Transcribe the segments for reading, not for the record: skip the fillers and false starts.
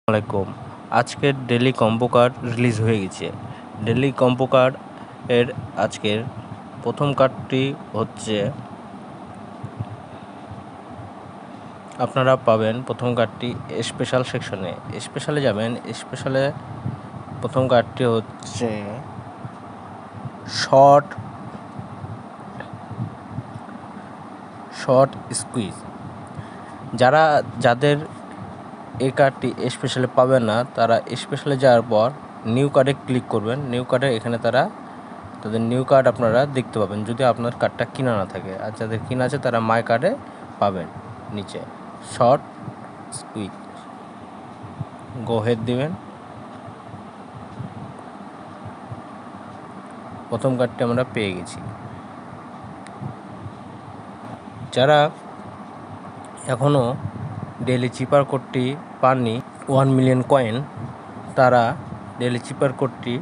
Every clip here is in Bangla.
আলাইকুম। আজকের ডেলি কম্বো কার্ড রিলিজ হয়ে গেছে। ডেলি কম্বো কার্ড এর আজকের প্রথম কার্ডটি হচ্ছে, আপনারা পাবেন প্রথম কার্ডটি স্পেশাল সেকশনে। স্পেশালে যাবেন, স্পেশালে প্রথম কার্ডটি হচ্ছে শর্ট স্কুইজ। যাদের এই কার্ডটি স্পেশালে পাবেন না, তারা স্পেশালে যাওয়ার পর নিউ কার্ডে ক্লিক করবেন। নিউ কার্ডে এখানে তাদের নিউ কার্ড আপনারা দেখতে পাবেন, যদি আপনার কার্ডটা কিনা না থাকে। আর যাদের কিনা আছে তারা মাই কার্ডে পাবেন। নিচে শর্ট স্কুইজ গো হেড দিবেন। প্রথম কার্ডটি আমরা পেয়ে গেছি। যারা এখনও ডেলি চিপার কোডটি পাননি 1 মিলিয়ন কয়েন, তারা ডেলি চিপার কোডটি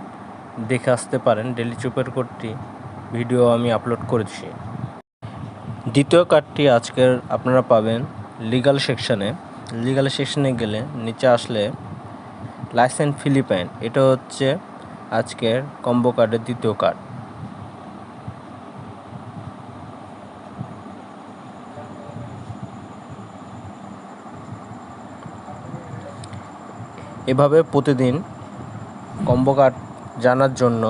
দেখে আসতে পারেন। ডেলি চিপার কোডটি ভিডিও আমি আপলোড করেছি। দ্বিতীয় কার্ডটি আজকের আপনারা পাবেন লিগাল সেকশানে। লিগাল সেকশানে গেলে নিচে আসলে লাইসেন্স ফিলিপাইন, এটা হচ্ছে আজকের কম্বো কার্ডের দ্বিতীয় কার্ড। এভাবে প্রতিদিন কম্বো কার্ড জানার জন্য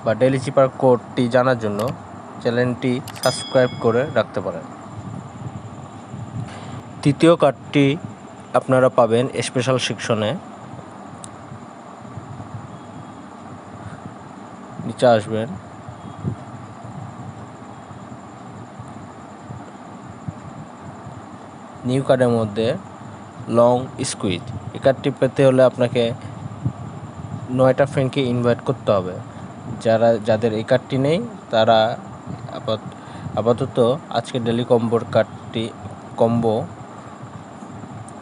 বা ডেলি চিপার কোডটি জানার জন্য চ্যানেলটি সাবস্ক্রাইব করে রাখতে পারেন। তৃতীয় কার্ডটি আপনারা পাবেন স্পেশাল সেকশনে। নিচে আসবেন, নিউ কার্ডের মধ্যে লং স্কুইজ। এই কার্ডটি পেতে হলে আপনাকে 9টা ফ্রেন্ডকে ইনভাইট করতে হবে। যাদের এই কার্ডটি নেই তারা আপাতত আজকে ডেলি কম্বোর কার্ডটি কম্বো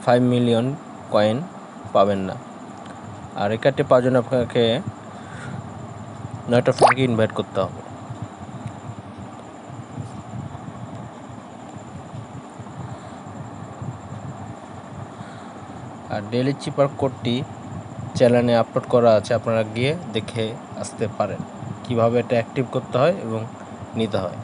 5 মিলিয়ন কয়েন পাবেন না। আর এই কার্ডটি পাওয়ার জন্য আপনাকে 9টা ফ্রেন্ডকে ইনভাইট করতে হবে। আর ডেলি চিপার কোডটি চ্যানেলে আপলোড করা আছে, আপনারা গিয়ে দেখে আসতে পারেন কীভাবে এটা অ্যাক্টিভ করতে হয় এবং নিতে হয়।